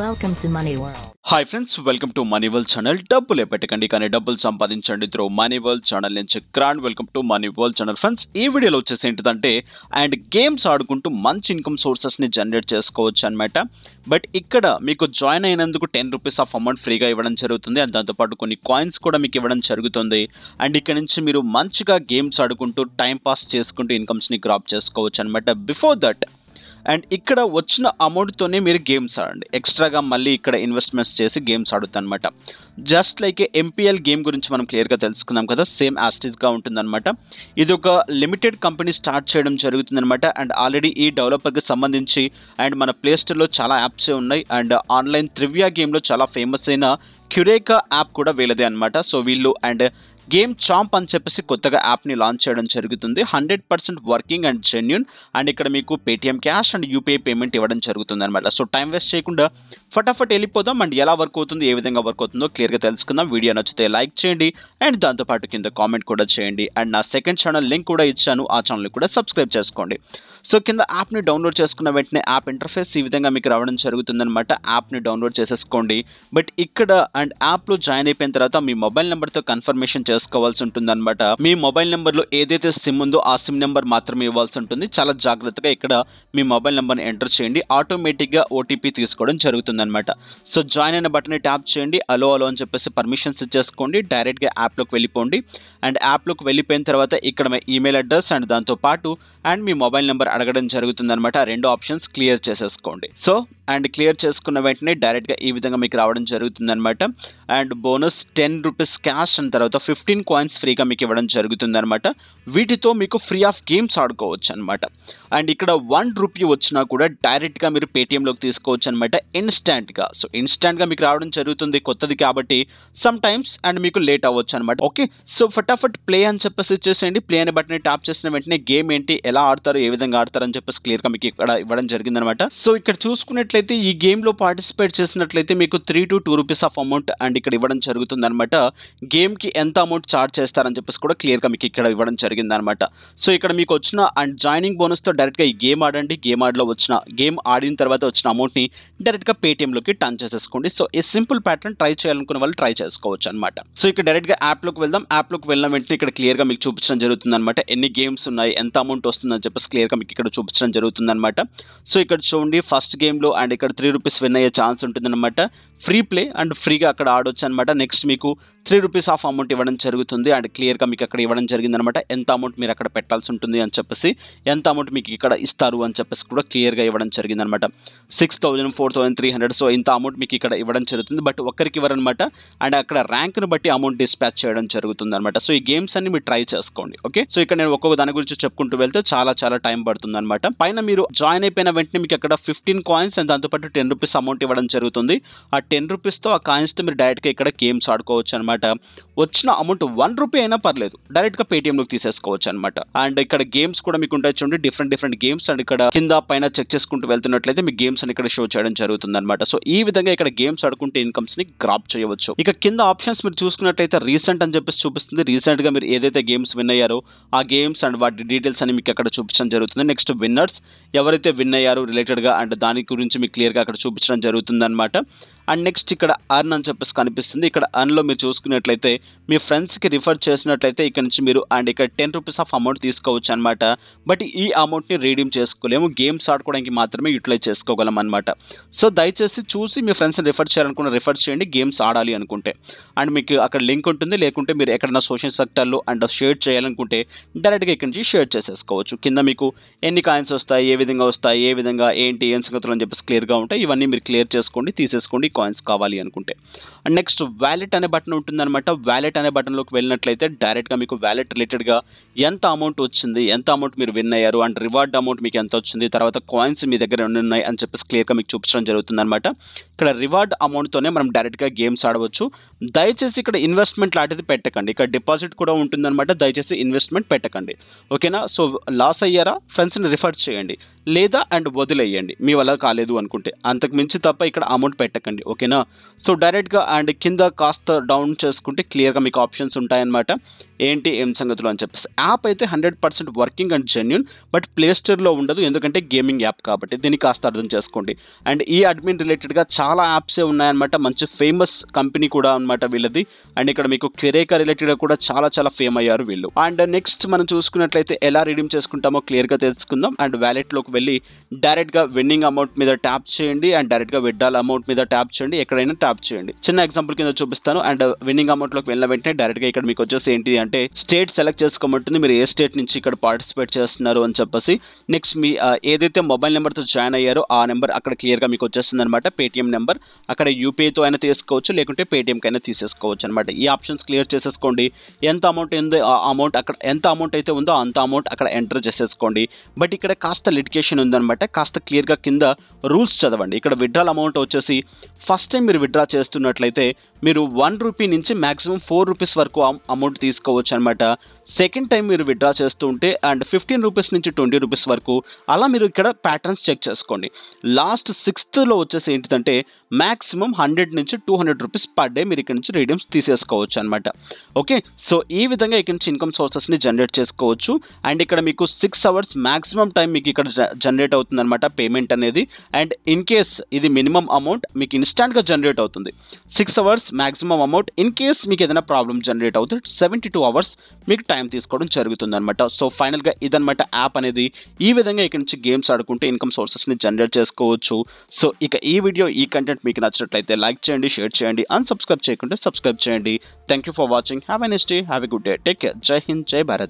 Welcome to Money World. Hi friends, welcome to money world channel. డబ్బులే పెట్టకండి కానీ డబ్బులు సంపాదించండి త్రూ మనీ వరల్డ్ ఛానల్ నుంచి grand welcome to money world channel. Friends, ఈ వీడియోలో వచ్చేసి ఏంటిదంటే గేమ్స్ ఆడుకుంటూ మంచి ఇన్కమ్ సోర్సెస్ని జనరేట్ చేసుకోవచ్చు అనమాట. బట్ ఇక్కడ మీకు జాయిన్ అయినందుకు 10 రూపీస్ ఆఫ్ అమౌంట్ ఫ్రీగా ఇవ్వడం జరుగుతుంది. అండ్ దాంతోపాటు కొన్ని కాయిన్స్ కూడా మీకు ఇవ్వడం జరుగుతుంది. అండ్ ఇక్కడ నుంచి మీరు మంచిగా గేమ్స్ ఆడుకుంటూ టైం పాస్ చేసుకుంటూ ఇన్కమ్స్ని గ్రాప్ చేసుకోవచ్చు అనమాట. బిఫోర్ దట్ అండ్ ఇక్కడ వచ్చిన అమౌంట్తోనే మీరు గేమ్స్ ఆడండి. ఎక్స్ట్రాగా మళ్ళీ ఇక్కడ ఇన్వెస్ట్మెంట్స్ చేసి గేమ్స్ ఆడుతాను అనమాట. జస్ట్ లైక్ ఎంపీఎల్ గేమ్ గురించి మనం క్లియర్గా తెలుసుకున్నాం కదా, సేమ్ యాస్టీస్గా ఉంటుందన్నమాట. ఇది ఒక లిమిటెడ్ కంపెనీ స్టార్ట్ చేయడం జరుగుతుందన్నమాట. అండ్ ఆల్రెడీ ఈ డెవలపర్కి సంబంధించి అండ్ మన ప్లే స్టోర్లో చాలా యాప్సే ఉన్నాయి. అండ్ ఆన్లైన్ ట్రివియా గేమ్లో చాలా ఫేమస్ అయిన క్యురేకా యాప్ కూడా వీళ్ళదే అనమాట. సో వీళ్ళు అండ్ గేమ్ చాంప్ అని చెప్పేసి కొత్తగా యాప్ని లాంచ్ చేయడం జరుగుతుంది. 100% వర్కింగ్ అండ్ జెన్యూన్. అండ్ ఇక్కడ మీకు Paytm cash and UPI payment ఇవ్వడం జరుగుతుంది అనమాట. సో టైం వేస్ట్ చేయకుండా ఫటాఫట్ వెళ్ళిపోదాం. అండ్ ఎలా వర్క్ అవుతుంది, ఏ విధంగా వర్క్ అవుతుందో క్లియర్గా తెలుసుకుందాం. వీడియో నచ్చితే లైక్ చేయండి అండ్ దాంతోపాటు కింద కామెంట్ కూడా చేయండి. అండ్ నా సెకండ్ ఛానల్ లింక్ కూడా ఇచ్చాను, ఆ ఛానల్ని కూడా సబ్స్క్రైబ్ చేసుకోండి. సో కింద యాప్ని డౌన్లోడ్ చేసుకున్న వెంటనే యాప్ ఇంటర్ఫేస్ ఈ విధంగా మీకు రావడం జరుగుతుందన్నమాట. యాప్ని డౌన్లోడ్ చేసేసుకోండి. బట్ ఇక్కడ అండ్ యాప్లో జాయిన్ అయిపోయిన తర్వాత మీ మొబైల్ నెంబర్తో కన్ఫర్మేషన్ చేసుకోవాల్సి ఉంటుందన్నమాట. మీ మొబైల్ నెంబర్లో ఏదైతే సిమ్ ఉందో ఆ సిమ్ నెంబర్ మాత్రమే ఇవ్వాల్సి ఉంటుంది. చాలా జాగ్రత్తగా ఇక్కడ మీ మొబైల్ నెంబర్ని ఎంటర్ చేయండి. ఆటోమేటిక్గా ఓటీపీ తీసుకోవడం జరుగుతుందన్నమాట. సో జాయిన్ అయిన బటన్ని ట్యాప్ చేయండి. అలో అని చెప్పేసి పర్మిషన్స్ ఇచ్చేసుకోండి. డైరెక్ట్గా యాప్లోకి వెళ్ళిపోండి. అండ్ యాప్లోకి వెళ్ళిపోయిన తర్వాత ఇక్కడ మీ ఈమెయిల్ అడ్రస్ అండ్ దాంతోపాటు అండ్ మీ మొబైల్ నెంబర్ అడగడం జరుగుతుంది అనమాట. రెండు ఆప్షన్స్ క్లియర్ చేసేసుకోండి. సో అండ్ క్లియర్ చేసుకున్న వెంటనే డైరెక్ట్గా ఈ విధంగా మీకు రావడం జరుగుతుంది అనమాట. And bonus 10 rupees cash and తర్వాత 15 కాయిన్స్ ఫ్రీగా మీకు ఇవ్వడం జరుగుతుంది అనమాట. వీటితో మీకు ఫ్రీ ఆఫ్ గేమ్స్ ఆడుకోవచ్చు అనమాట. అండ్ ఇక్కడ 1 రూపీ వచ్చినా కూడా డైరెక్ట్గా మీరు పేటిఎంలోకి తీసుకోవచ్చు అనమాట ఇన్స్టాంట్గా. సో ఇన్స్టాంట్గా మీకు రావడం జరుగుతుంది, కొత్తది కాబట్టి సమ్ టైమ్స్ అండ్ మీకు లేట్ అవ్వచ్చు అనమాట. ఓకే, సో ఫటాఫట్ ప్లే అని చెప్పేసి ఇచ్చేసేయండి. ప్లే అనే బటన్ ట్యాప్ చేసిన వెంటనే గేమ్ ఏంటి, ఎలా ఆడతారు, ఏ విధంగా ఆడతారు అని చెప్పేసి క్లియర్గా మీకు ఇక్కడ ఇవ్వడం జరిగింది అనమాట. సో ఇక్కడ చూసుకున్నట్లయితే ఈ గేమ్లో పార్టిసిపేట్ చేసినట్లయితే మీకు 3 to 2 rupees of amount and ఇక్కడ ఇవ్వడం జరుగుతుంది అనమాట. గేమ్కి ఎంత అమౌంట్ చార్జ్ చేస్తారని చెప్పేసి కూడా క్లియర్గా మీకు ఇక్కడ ఇవ్వడం జరిగింది అనమాట. సో ఇక్కడ మీకు వచ్చిన అండ్ జాయినింగ్ బోనస్తో డైరెక్ట్గా ఈ గేమ్ ఆడండి. గేమ్ ఆడిన తర్వాత వచ్చిన అమౌంట్ని డైరెక్ట్గా పేటిఎంలోకి టర్న్ చేసేసుకోండి. సో ఈ సింపుల్ ప్యాటర్న్ ట్రై చేయాలనుకున్న వాళ్ళు ట్రై చేసుకోవచ్చు అనమాట. సో ఇక్కడ డైరెక్ట్గా యాప్లోకి వెళ్దాం. యాప్లోకి వెళ్ళిన వెంటనే ఇక్కడ క్లియర్గా మీకు చూపించడం జరుగుతుంది అనమాట. ఎన్ని గేమ్స్ ఉన్నాయి, ఎంత అమౌంట్ వస్తుందని చెప్పేసి క్లియర్గా మీకు ఇక్కడ చూపించడం జరుగుతుంది అనమాట. సో ఇక్కడ చూడండి, ఫస్ట్ గేమ్లో అండ్ ఇక్కడ 3 రూపీస్ విన్ అయ్యే ఛాన్స్ ఉంటుంది అనమాట. ఫ్రీ ప్లే అండ్ ఫ్రీగా అక్కడ ఆడొచ్చు అనమాట. నెక్స్ట్ మీకు 3 రూపీస్ ఆఫ్ అమౌంట్ ఇవ్వడం జరుగుతుంది. అండ్ క్లియర్గా మీకు అక్కడ ఇవ్వడం జరిగింది అనమాట. ఎంత అమౌంట్ మీరు అక్కడ పెట్టాల్సి ఉంటుంది అని చెప్పేసి, ఎంత అమౌంట్ మీకు ఇక్కడ ఇస్తారు అని చెప్పేసి కూడా క్లియర్గా ఇవ్వడం జరిగింది అనమాట. 6,000, 4,300. సో ఇంత అమౌంట్ మీకు ఇక్కడ ఇవ్వడం జరుగుతుంది. బట్ ఒక్కరికి ఇవ్వరనమాట. అండ్ అక్కడ ర్యాంక్ను బట్టి అమౌంట్ డిస్పాచ్ చేయడం జరుగుతుంది అనమాట. సో ఈ గేమ్స్ అన్ని మీరు ట్రై చేసుకోండి. ఓకే, సో ఇక్కడ నేను ఒక్కొక్క దాని గురించి చెప్పుకుంటూ వెళ్తే చాలా టైం పడుతుంది అనమాట. పైన మీరు జాయిన్ అయిపోయిన వెంటనే మీకు అక్కడ 15 కాయిన్స్ అండ్ దాంతోపాటు 10 రూపీస్ అమౌంట్ ఇవ్వడం జరుగుతుంది. ఆ 10 రూపీస్తో ఆ కాయిన్స్తో మీరు డైరెక్ట్గా ఇక్కడ గేమ్స్ ఆడుకోవచ్చు అనమాట. వచ్చిన అమౌంట్ 1 రూపీ అయినా పర్లేదు, డైరెక్ట్గా పేటిఎంలోకి తీసేసుకోవచ్చు అనమాట. అండ్ ఇక్కడ గేమ్స్ కూడా మీకు ఉంటాయి చూడండి, డిఫరెంట్ గేమ్స్. అండ్ ఇక్కడ కింద పైన చెక్ చేసుకుంటూ వెళ్తున్నట్లయితే మీ గేమ్స్ అని ఇక్కడ షో చేయడం జరుగుతుంది అనమాట. సో ఈ విధంగా ఇక్కడ గేమ్స్ ఆడుకుంటే ఇన్కమ్స్ ని గ్రాప్ చేయవచ్చు. ఇక కింద ఆప్షన్స్ మీరు చూసుకున్నట్లయితే రీసెంట్ అని చెప్పేసి చూపిస్తుంది. రీసెంట్ గా మీరు ఏదైతే గేమ్స్ విన్ అయ్యారో ఆ గేమ్స్ అండ్ వాటి డీటెయిల్స్ అని మీకు అక్కడ చూపించడం జరుగుతుంది. నెక్స్ట్ విన్నర్స్, ఎవరైతే విన్ అయ్యారో రిలేటెడ్ గా అండ్ దాని గురించి మీకు క్లియర్ గా అక్కడ చూపించడం జరుగుతుంది అనమాట. అండ్ నెక్స్ట్ ఇక్కడ అర్న్ అని చెప్పేసి కనిపిస్తుంది. ఇక్కడ అర్న్లో మీరు చూసుకున్నట్లయితే మీ ఫ్రెండ్స్కి రిఫర్ చేసినట్లయితే ఇక్కడ నుంచి మీరు అండ్ ఇక్కడ 10 రూపీస్ ఆఫ్ అమౌంట్ తీసుకోవచ్చు అనమాట. బట్ ఈ అమౌంట్ని రీడీమ్ చేసుకోలేము, గేమ్స్ ఆడుకోవడానికి మాత్రమే యూటిలైజ్ చేసుకోగలం అనమాట. సో దయచేసి చూసి మీ ఫ్రెండ్స్ని రిఫర్ చేయాలనుకున్న రిఫర్ చేయండి, గేమ్స్ ఆడాలి అనుకుంటే. అండ్ మీకు అక్కడ లింక్ ఉంటుంది, లేకుంటే మీరు ఎక్కడైనా సోషల్ సెక్టర్లో అండ్ షేర్ చేయాలనుకుంటే డైరెక్ట్గా ఇక్కడ నుంచి షేర్ చేసేసుకోవచ్చు. కింద మీకు ఎన్ని కాయిన్స్ వస్తాయి, ఏ విధంగా ఏంటి ఏం సంగతులు అని చెప్పేసి క్లియర్గా ఉంటాయి. ఇవన్నీ మీరు క్లియర్ చేసుకోండి, తీసేసుకోండి కాయిన్స్ కావాలి అనుకుంటే. అండ్ నెక్స్ట్ వ్యాలెట్ అనే బటన్ ఉంటుందన్నమాట. వ్యాలెట్ అనే బటన్లోకి వెళ్ళినట్లయితే డైరెక్ట్గా మీకు వ్యాలెట్ రిలేటెడ్గా ఎంత అమౌంట్ వచ్చింది, ఎంత అమౌంట్ మీరు విన్ అయ్యారు అండ్ రివార్డ్ అమౌంట్ మీకు ఎంత వచ్చింది, తర్వాత కాయిన్స్ మీ దగ్గర ఉన్నాయి అని చెప్పేసి క్లియర్గా మీకు చూపించడం జరుగుతుంది అనమాట. ఇక్కడ రివార్డ్ అమౌంట్తోనే మనం డైరెక్ట్గా గేమ్స్ ఆడవచ్చు. దయచేసి ఇక్కడ ఇన్వెస్ట్మెంట్ లాంటిది పెట్టకండి. ఇక్కడ డిపాజిట్ కూడా ఉంటుందన్నమాట. దయచేసి ఇన్వెస్ట్మెంట్ పెట్టకండి. ఓకేనా, సో లాస్ అయ్యారా ఫ్రెండ్స్ని రిఫర్ చేయండి, లేదా అండ్ వదిలేయండి మీ వల్ల కాలేదు అనుకుంటే. అంతకు మించి తప్ప ఇక్కడ అమౌంట్ పెట్టకండి. ఓకేనా, సో డైరెక్ట్గా అండ్ కింద కాస్త డౌన్ చేసుకుంటే క్లియర్గా మీకు ఆప్షన్స్ ఉంటాయన్నమాట. ఏంటి ఏం సంగతులు అని చెప్పేసి. యాప్ అయితే 100% working and genuine, but play స్టోర్లో ఉండదు, ఎందుకంటే గేమింగ్ యాప్ కాబట్టి. దీన్ని కాస్త అర్థం చేసుకోండి. అండ్ ఈ అడ్మిన్ రిలేటెడ్గా చాలా యాప్సే ఉన్నాయన్నమాట. మంచి ఫేమస్ కంపెనీ కూడా అనమాట వీళ్ళది. అండ్ ఇక్కడ మీకు క్వెరేకా రిలేటెడ్గా కూడా చాలా చాలా ఫేమ్ అయ్యారు వీళ్ళు. అండ్ నెక్స్ట్ మనం చూసుకున్నట్లయితే ఎలా రిడీమ్ చేసుకుంటామో క్లియర్గా తెలుసుకుందాం. అండ్ వ్యాలెట్లోకి వెళ్ళి డైరెక్ట్గా విన్నింగ్ అమౌంట్ మీద ట్యాప్ చేయండి అండ్ డైరెక్ట్గా విత్డ్రాల్ అమౌంట్ మీద ట్యాప్ చేయండి, ఎక్కడైనా ట్యాప్ చేయండి. చిన్న ఎగ్జాంపుల్ కింద చూపిస్తాను. అండ్ విన్నింగ్ అమౌంట్లోకి వెళ్ళిన వెంటనే డైరెక్ట్గా ఇక్కడ మీకు వచ్చేసి ఏంటి అంటే స్టేట్ సెలెక్ట్ చేసుకోమంటుంది, మీరు ఏ స్టేట్ నుంచి ఇక్కడ పార్టిసిపేట్ చేస్తున్నారు అని చెప్పేసి. నెక్స్ట్ మీ ఏదైతే మొబైల్ నెంబర్తో జాయిన్ అయ్యారో ఆ నెంబర్ అక్కడ క్లియర్గా మీకు వచ్చేస్తుంది అనమాట. పేటిఎం నెంబర్, అక్కడ యూపీఐతో అయినా తీసుకోవచ్చు, లేకుంటే పేటిఎంకైనా తీసేసుకోవచ్చు అనమాట. ఈ ఆప్షన్స్ క్లియర్ చేసేసుకోండి. ఎంత అమౌంట్ ఉందో ఆ అమౌంట్ అక్కడ, ఎంత అమౌంట్ అయితే ఉందో అంత అమౌంట్ అక్కడ ఎంటర్ చేసేసుకోండి. బట్ ఇక్కడ కాస్త లిటికేషన్ ఉందనమాట. కాస్త క్లియర్గా కింద రూల్స్ చదవండి. ఇక్కడ విత్డ్రాల్ అమౌంట్ వచ్చేసి ఫస్ట్ టైం మీరు విత్డ్రా చేస్తున్నట్లయితే మీరు 1 రూపీ నుంచి మాక్సిమం 4 రూపీస్ వరకు అమౌంట్ తీసుకోవచ్చు అనమాట. సెకండ్ టైం మీరు విత్డ్రా చేస్తూ ఉంటే అండ్ 15 రూపీస్ నుంచి 20 రూపీస్ వరకు, అలా మీరు ఇక్కడ ప్యాటర్న్స్ చెక్ చేసుకోండి. లాస్ట్ 6th వచ్చేసి ఏంటిదంటే మాక్సిమం 100 నుంచి 200 రూపీస్ పర్ డే మీరు ఇక్కడ నుంచి రిడీమ్స్ తీసేసుకోవచ్చు అనమాట. ఓకే, సో ఈ విధంగా ఇక్కడ నుంచి ఇన్కమ్ సోర్సెస్ని జనరేట్ చేసుకోవచ్చు. అండ్ ఇక్కడ మీకు 6 అవర్స్ మాక్సిమం టైం మీకు ఇక్కడ జనరేట్ అవుతుంది అనమాట పేమెంట్ అనేది. అండ్ ఇన్ కేస్ ఇది మినిమం అమౌంట్ మీకు ఇన్స్టాంట్గా జనరేట్ అవుతుంది. 6 hours maximum amount. In case మీకు ఏదైనా ప్రాబ్లమ్ జనరేట్ అవుతుంది 72 అవర్స్ మీకు టైం తీసుకోవడం జరుగుతుంది అనమాట. సో ఫైనల్గా ఇదనమాట యాప్ అనేది. ఈ విధంగా ఇక్కడ నుంచి గేమ్స్ ఆడుకుంటే ఇన్కమ్ సోర్సెస్ని జనరేట్ చేసుకోవచ్చు. సో ఇక ఈ వీడియో, ఈ కంటెంట్ మీకు నచ్చినట్లయితే లైక్ చేయండి, షేర్ చేయండి, అన్సబ్స్క్రైబ్ చేయకుంటే సబ్స్క్రైబ్ చేయండి. Thank you for watching. Have a nice day, have a good day, take care. జై హింద్, జై భారత్.